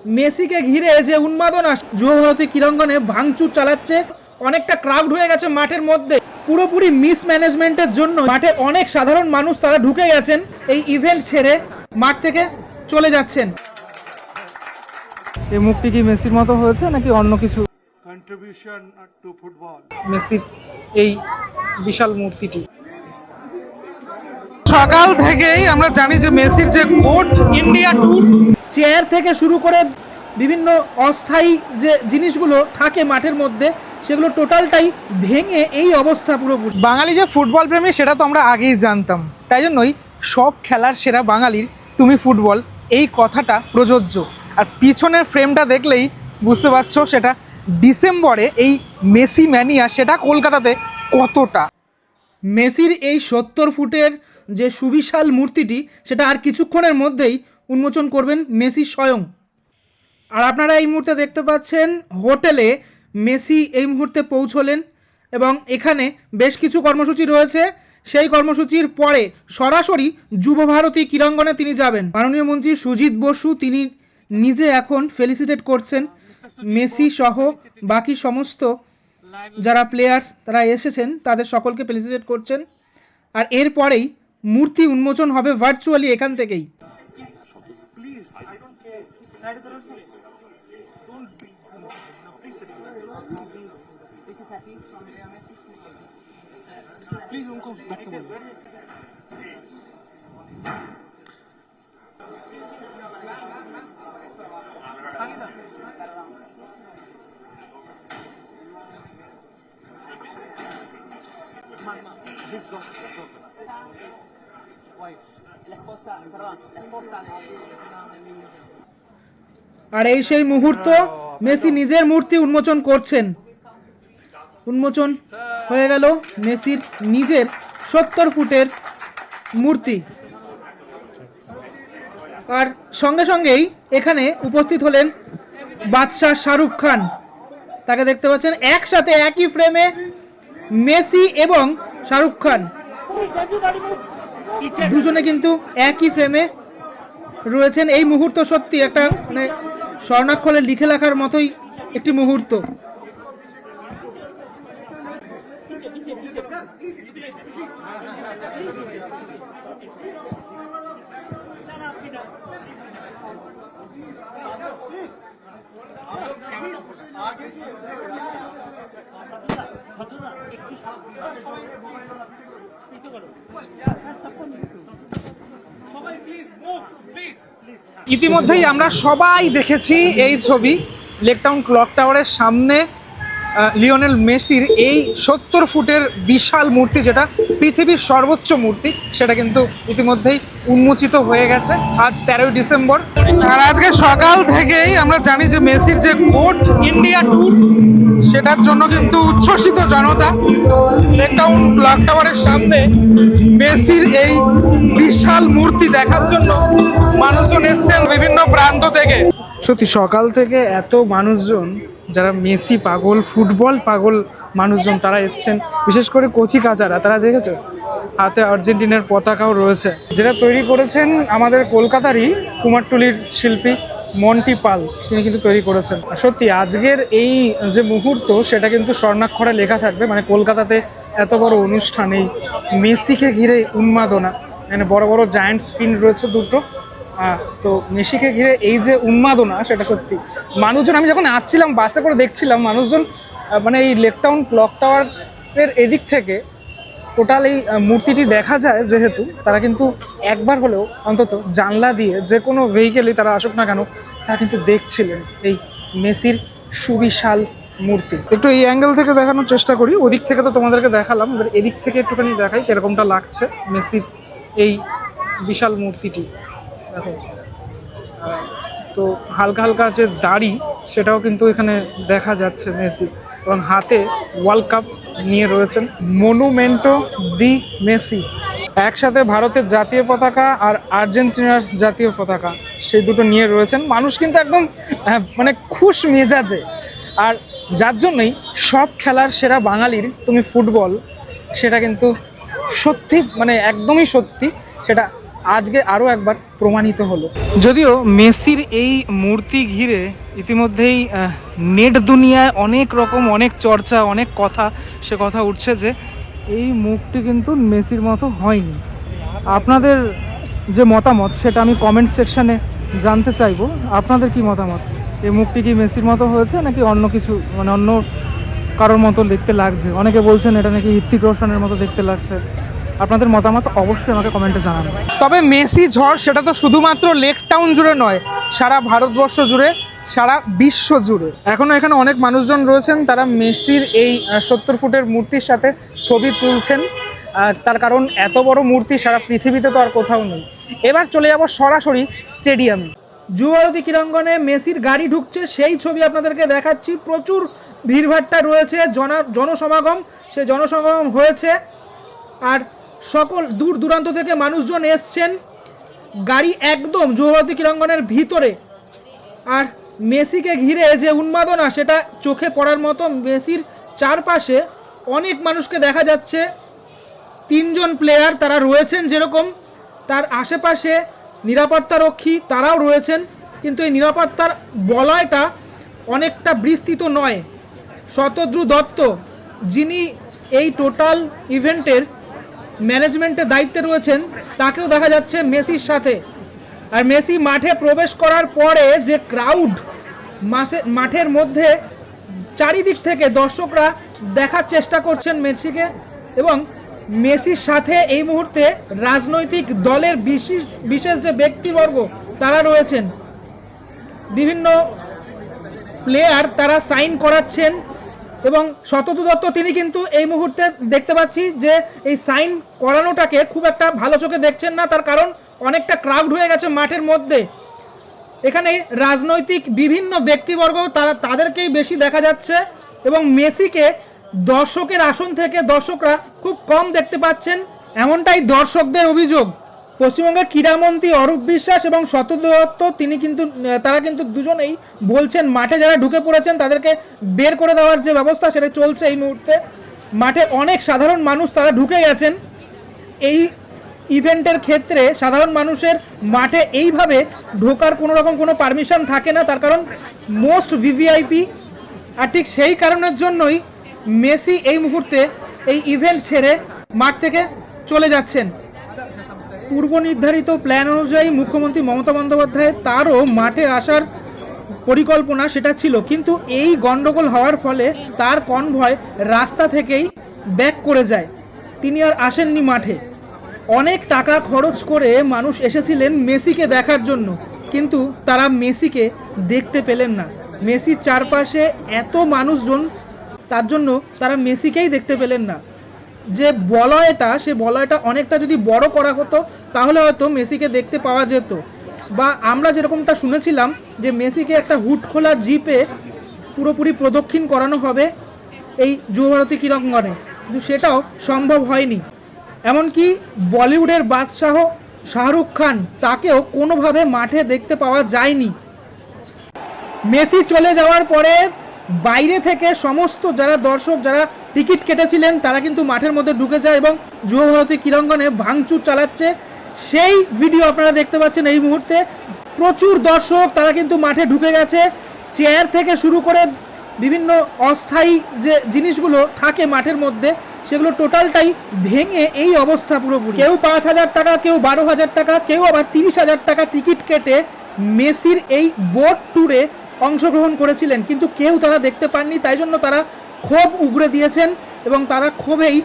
মেসিকে ঘিরে যে উন্মাদনা, যুবভারতী ক্রীড়াঙ্গনে ভাঙচুর চালাচ্ছে, অনেকটা ক্রাউড হয়ে গেছে মাঠের মধ্যে। পুরোপুরি মিসম্যানেজমেন্টের জন্য মাঠে অনেক সাধারণ মানুষ তারা ঢুকে গেছেন, এই ইভেন্ট ছেড়ে মাঠ থেকে চলে যাচ্ছেন। এই মুখটি কি মেসির মতো হয়েছে নাকি অন্য কিছু? কন্ট্রিবিউশন টু ফুটবল, মেসির এই বিশাল মূর্তিটি। সকাল থেকেই আমরা জানি যে মেসির যে কোট ইন্ডিয়া ট্যুর, চেয়ার থেকে শুরু করে বিভিন্ন অস্থায়ী যে জিনিসগুলো থাকে মাঠের মধ্যে, সেগুলো টোটালটাই ভেঙে এই অবস্থা পুরোপুরি। বাঙালি যে ফুটবল প্রেমী সেটা তো আমরা আগেই জানতাম, তাই জন্যই সব খেলার সেরা বাঙালির তুমি ফুটবল, এই কথাটা প্রযোজ্য। আর পিছনের ফ্রেমটা দেখলেই বুঝতে পারছো সেটা ডিসেম্বরে এই মেসি ম্যানিয়া সেটা কলকাতাতে কতটা। মেসির এই 70 ফুটের যে সুবিশাল মূর্তিটি সেটা আর কিছুক্ষণের মধ্যেই উন্মোচন করবেন মেসি স্বয়ং। আর আপনারা এই মুহূর্তে দেখতে পাচ্ছেন হোটেলে মেসি এই মুহূর্তে পৌঁছলেন এবং এখানে বেশ কিছু কর্মসূচি রয়েছে। সেই কর্মসূচির পরে সরাসরি যুবভারতী ক্রীড়াঙ্গনে তিনি যাবেন। মাননীয় মন্ত্রী সুজিত বসু তিনি নিজে এখন ফেলিসিটেট করছেন মেসি সহ বাকি সমস্ত যারা প্লেয়ার্স তারা এসেছেন তাদের সকলকে ফেলিসিটেট করছেন। আর এরপরেই মূর্তি উন্মোচন হবে ভার্চুয়ালি এখান থেকেই। আর এই সেই মুহূর্ত, মেসি নিজের মূর্তি উন্মোচন করছেন। উন্মোচন হয়ে গেল মেসির নিজের 70 ফুটের মূর্তি। আর সঙ্গে সঙ্গেই এখানে উপস্থিত হলেন বাদশাহ শাহরুখ খান। তাকে দেখতে পাচ্ছেন একসাথে একই ফ্রেমে মেসি এবং শাহরুখ খান, দুজনে কিন্তু একই ফ্রেমে রয়েছেন। এই মুহূর্ত সত্যি একটা মানে স্বর্ণাক্ষরে লিখে রাখার মতোই একটি মুহূর্ত। ইতিমধ্যেই আমরা সবাই দেখেছি এই ছবি, লেক টাউন ক্লক টাওয়ারের সামনে লিওনেল মেসির এই 70 ফুটের বিশাল মূর্তি, যেটা পৃথিবীর সর্বোচ্চ মূর্তি, সেটা কিন্তু ইতিমধ্যেই উন্মোচিত হয়ে গেছে আজ 13ই ডিসেম্বর। আর আজকে সকাল থেকেই আমরা জানি যে মেসির যে কোট ইন্ডিয়া ট্যুর সেটার জন্য কিন্তু উচ্ছ্বসিত জনতা। লেক টাউন ক্লক টাওয়ারের সামনে মেসির এই বিশাল মূর্তি দেখার জন্য মানুষজন এসছেন বিভিন্ন প্রান্ত থেকে। সত্যি সকাল থেকে এত মানুষজন যারা মেসি পাগল, ফুটবল পাগল মানুষজন তারা এসছেন, বিশেষ করে কচি কাচারা। তারা দেখেছো হাতে আর্জেন্টিনার পতাকাও রয়েছে, যেটা তৈরি করেছেন আমাদের কলকাতারই কুমারটুলির শিল্পী মন্টি পাল, তিনি কিন্তু তৈরি করেছেন। সত্যি আজকের এই যে মুহূর্ত সেটা কিন্তু স্বর্ণাক্ষরে লেখা থাকবে, মানে কলকাতাতে এত বড় অনুষ্ঠান, এই মেসিকে ঘিরে উন্মাদনা, মানে বড় বড় জায়ান্ট স্ক্রিন রয়েছে দুটো, তো মেসিকে ঘিরে এই যে উন্মাদনা সেটা সত্যি মানুষজন, আমি যখন আসছিলাম বাসে করে দেখছিলাম মানুষজন মানে এই লেক টাউন ক্লক টাওয়ারের এদিক থেকে টোটাল এই মূর্তিটি দেখা যায়, যেহেতু তারা কিন্তু একবার হলেও অন্তত জানলা দিয়ে যে কোনো ভেহিকেলই তারা আসুক না কেন তারা কিন্তু দেখছিলেন এই মেসির সুবিশাল মূর্তি। একটু এই অ্যাঙ্গেল থেকে দেখানোর চেষ্টা করি, ওদিক থেকে তো তোমাদেরকে দেখালাম, এবার এদিক থেকে একটুখানি দেখাই কীরকমটা লাগছে মেসির এই বিশাল মূর্তিটি। দেখো তো হালকা হালকা যে দাড়ি সেটাও কিন্তু এখানে দেখা যাচ্ছে মেসি, এবং হাতে ওয়ার্ল্ড কাপ নিয়ে রয়েছেন। মনুমেন্টো দি মেসি, একসাথে ভারতের জাতীয় পতাকা আর আর্জেন্টিনার জাতীয় পতাকা সেই দুটো নিয়ে রয়েছেন। মানুষ কিন্তু একদম মানে খুশ মেজাজে, আর যার জন্যই সব খেলার সেরা বাঙালির তুমি ফুটবল, সেটা কিন্তু সত্যি মানে একদমই সত্যি, সেটা আজকে আরও একবার প্রমাণিত হলো। যদিও মেসির এই মূর্তি ঘিরে ইতিমধ্যেই নেট দুনিয়ায় অনেক চর্চা, অনেক কথা, সে কথা উঠছে যে এই মুখটি কিন্তু মেসির মতো হয়নি। আপনাদের যে মতামত সেটা আমি কমেন্ট সেকশানে জানতে চাইবো। আপনাদের কি মতামত? এই মুখটি কি মেসির মতো হয়েছে নাকি অন্য কিছু, মানে অন্য কারোর মতো দেখতে লাগছে? অনেকে বলছেন এটা নাকি হৃত্বিক রোশনের মতো দেখতে লাগছে। আপনাদের মতামত অবশ্যই আমাকে কমেন্টে জানান। তবে মেসি ঝড় সেটা তো শুধুমাত্র লেক টাউন জুড়ে নয়, সারা ভারতবর্ষ জুড়ে, সারা বিশ্ব জুড়ে। এখনও এখানে অনেক মানুষজন রয়েছেন, তারা মেসির এই 70 ফুটের মূর্তির সাথে ছবি তুলছেন। তার কারণ এত বড় মূর্তি সারা পৃথিবীতে তো আর কোথাও নেই। এবার চলে যাব সরাসরি স্টেডিয়ামে। যুবভারতী ক্রীড়াঙ্গনে মেসির গাড়ি ঢুকছে, সেই ছবি আপনাদেরকে দেখাচ্ছি। প্রচুর ভিড়ভাট্টা রয়েছে, জনসমাগম, সে জনসমাগম হয়েছে। আর সকল দূর দূরান্ত থেকে মানুষজন এসছেন। গাড়ি একদম যুবভারতী ক্রীড়াঙ্গনের ভিতরে। আর মেসিকে ঘিরে যে উন্মাদনা সেটা চোখে পড়ার মতো। মেসির চারপাশে অনেক মানুষকে দেখা যাচ্ছে। 3 জন প্লেয়ার তারা রয়েছেন যেরকম, তার আশেপাশে নিরাপত্তারক্ষী তারাও রয়েছেন, কিন্তু এই নিরাপত্তার বলয়টা অনেকটা বিস্তৃত নয়। শতদ্রু দত্ত, যিনি এই টোটাল ইভেন্টের ম্যানেজমেন্টের দায়িত্বে রয়েছেন, তাকেও দেখা যাচ্ছে মেসির সাথে। আর মেসি মাঠে প্রবেশ করার পরে যে ক্রাউড মাঠের মধ্যে চারিদিক থেকে দর্শকরা দেখার চেষ্টা করছেন মেসিকে, এবং মেসির সাথে এই মুহূর্তে রাজনৈতিক দলের বিশেষ যে ব্যক্তিবর্গ তারা রয়েছেন। বিভিন্ন প্লেয়ার তারা সাইন করাচ্ছেন, এবং শতদ্রু দত্ত তিনি কিন্তু এই মুহূর্তে দেখতে পাচ্ছি যে এই সাইন করানোটাকে খুব একটা ভালো চোখে দেখছেন না, তার কারণ অনেকটা ক্রাউড হয়ে গেছে মাঠের মধ্যে। এখানে রাজনৈতিক বিভিন্ন ব্যক্তিবর্গ তাদেরকেই বেশি দেখা যাচ্ছে, এবং মেসিকে দর্শকের আসন থেকে দর্শকরা খুব কম দেখতে পাচ্ছেন, এমনটাই দর্শকদের অভিযোগ। পশ্চিমবঙ্গের ক্রীড়ামন্ত্রী অরূপ বিশ্বাস এবং শতদ্রু দত্ত তারা কিন্তু দুজনেই বলছেন মাঠে যারা ঢুকে পড়েছেন তাদেরকে বের করে দেওয়ার যে ব্যবস্থা সেটা চলছে এই মুহূর্তে। মাঠে অনেক সাধারণ মানুষ তারা ঢুকে গেছেন। এই ইভেন্টের ক্ষেত্রে সাধারণ মানুষের মাঠে এইভাবে ঢোকার কোনো পারমিশন থাকে না, তার কারণ মোস্ট ভিভিআইপি। আর ঠিক সেই কারণের জন্যই মেসি এই মুহূর্তে এই ইভেন্ট ছেড়ে মাঠ থেকে চলে যাচ্ছেন। পূর্ব নির্ধারিত প্ল্যান অনুযায়ী মুখ্যমন্ত্রী মমতা বন্দ্যোপাধ্যায় তারও মাঠে আসার পরিকল্পনা সেটা ছিল, কিন্তু এই গন্ডগোল হওয়ার ফলে তার কনভয় রাস্তা থেকেই ব্যাক করে যায়, তিনি আর আসেননি মাঠে। অনেক টাকা খরচ করে মানুষ এসেছিলেন মেসিকে দেখার জন্য, কিন্তু তারা মেসিকে দেখতে পেলেন না। মেসির চারপাশে এত মানুষজন, তার জন্য তারা মেসিকেই দেখতে পেলেন না। যে বলয়টা, সে বলয়টা অনেকটা যদি বড় করা হতো তাহলে হয়তো মেসিকে দেখতে পাওয়া যেত। বা আমরা যেরকমটা শুনেছিলাম যে মেসিকে একটা হুড খোলা জিপে পুরোপুরি প্রদক্ষিণ করানো হবে এই যুবভারতী ক্রীড়াঙ্গনে, কিন্তু সেটাও সম্ভব হয়নি। এমনকি বলিউডের বাদশাহ শাহরুখ খান, তাকেও কোনোভাবে মাঠে দেখতে পাওয়া যায়নি। মেসি চলে যাওয়ার পরে বাইরে থেকে সমস্ত যারা দর্শক, যারা টিকিট কেটেছিলেন, তারা কিন্তু মাঠের মধ্যে ঢুকে যায় এবং যুবভারতী ক্রীড়াঙ্গনে ভাঙচুর চালাচ্ছে। সেই ভিডিও আপনারা দেখতে পাচ্ছেন এই মুহূর্তে। প্রচুর দর্শক তারা কিন্তু মাঠে ঢুকে গেছে। চেয়ার থেকে শুরু করে বিভিন্ন অস্থায়ী যে জিনিসগুলো থাকে মাঠের মধ্যে, সেগুলো টোটালটাই ভেঙে এই অবস্থা পুরোপুরি। কেউ 5,000 টাকা, কেউ 12,000 টাকা, কেউ আবার 30,000 টাকা টিকিট কেটে মেসির এই বোট ট্যুরে অংশগ্রহণ করেছিলেন, কিন্তু কেউ তারা দেখতে পাননি। তাই জন্য তারা ক্ষোভ উগড়ে দিয়েছেন এবং তারা ক্ষোভেই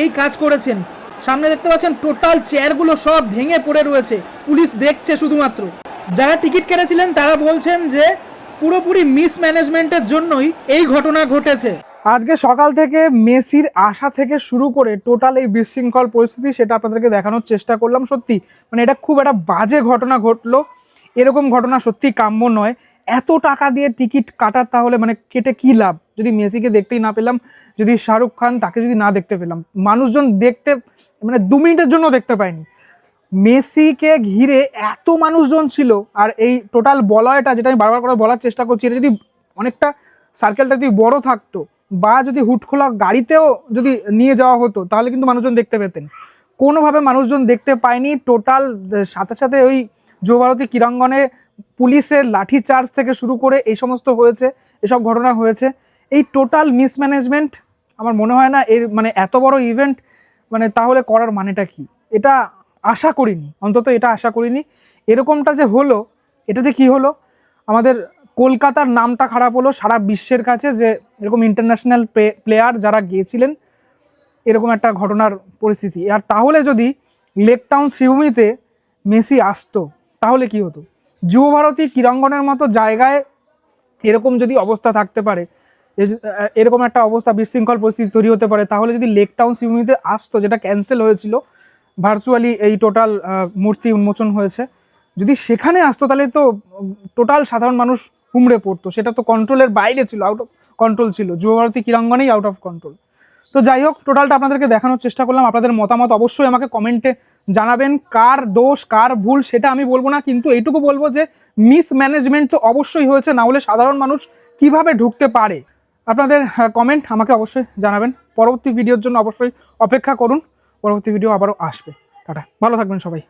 এই কাজ করেছেন। সামনে দেখতে পাচ্ছেন টোটাল চেয়ারগুলো সব ভেঙে পড়ে রয়েছে, পুলিশ দেখছে শুধুমাত্র। যারা টিকিট কেটেছিলেন তারা বলছেন যে পুরোপুরি মিসম্যানেজমেন্টের জন্যই এই ঘটনা ঘটেছে। আজকে সকাল থেকে মেসির আসা থেকে শুরু করে টোটাল এই বিশৃঙ্খল পরিস্থিতি সেটা আপনাদেরকে দেখানোর চেষ্টা করলাম। সত্যি মানে এটা খুব একটা বাজে ঘটনা ঘটলো। এরকম ঘটনা সত্যি কাম্য নয়। এত টাকা দিয়ে টিকিট কাটার তাহলে মানে কেটে কি লাভ, যদি মেসিকে দেখতেই না পেলাম, যদি শাহরুখ খান তাকে যদি না দেখতে পেলাম, মানুষজন দেখতে মানে 2 মিনিটের জন্য দেখতে পায়নি। মেসিকে ঘিরে এত মানুষজন ছিল, আর এই টোটাল বলয়টা, যেটা আমি বারবার করে বলার চেষ্টা করছি, এটা যদি অনেকটা সার্কেলটা যদি বড় থাকতো বা যদি হুট খোলা গাড়িতেও যদি নিয়ে যাওয়া হতো তাহলে কিন্তু মানুষজন দেখতে পেতেন। কোনোভাবে মানুষজন দেখতে পায়নি। টোটাল সাথে সাথে ওই যুবভারতী ক্রীড়াঙ্গনে পুলিশের লাঠিচার্জ থেকে শুরু করে এই সমস্ত হয়েছে, এসব ঘটনা হয়েছে। এই টোটাল মিসম্যানেজমেন্ট আমার মনে হয় না এর মানে এত বড় ইভেন্ট মানে তাহলে করার মানেটা কি, এটা আশা করিনি, অন্তত এটা আশা করিনি। এরকমটা যে হলো, এটাতে কি হলো, আমাদের কলকাতার নামটা খারাপ হলো সারা বিশ্বের কাছে, যে এরকম ইন্টারন্যাশনাল প্লেয়ার যারা গিয়েছিলেন এরকম একটা ঘটনার পরিস্থিতি। আর তাহলে যদি লেক টাউন শ্রীভূমিতে মেসি আসতো তাহলে কি হতো? যুবভারতী ক্রীড়াঙ্গনের মতো জায়গায় এরকম যদি অবস্থা থাকতে পারে, এরকম একটা অবস্থা বিশৃঙ্খল পরিস্থিতি তৈরি হতে পারে, তাহলে যদি লেক টাউন শ্রীভূমিতে আসতো, যেটা ক্যান্সেল হয়েছিল, ভার্চুয়ালি এই টোটাল মূর্তি উন্মোচন হয়েছে, যদি সেখানে আসতো তাহলে তো টোটাল সাধারণ মানুষ হুমড়ে পড়তো। সেটা তো কন্ট্রোলের বাইরে ছিল, আউট অফ কন্ট্রোল ছিল, যুবভারতী ক্রীড়াঙ্গনেই আউট অফ কন্ট্রোল। তো যাই হোক, টোটালটা আপনাদেরকে দেখানোর চেষ্টা করলাম। আপনাদের মতামত অবশ্যই আমাকে কমেন্টে জানাবেন, কার দোষ কার ভুল সেটা আমি বলবো না, কিন্তু এইটুকু বলবো যে মিসম্যানেজমেন্ট তো অবশ্যই হয়েছে, না হলে সাধারণ মানুষ কিভাবে ঢুকতে পারে। আপনাদের কমেন্ট আমাকে অবশ্যই জানাবেন। পরবর্তী ভিডিওর জন্য অবশ্যই অপেক্ষা করুন, পরবর্তী ভিডিও আবারও আসবে। টাটা, ভালো থাকবেন সবাই।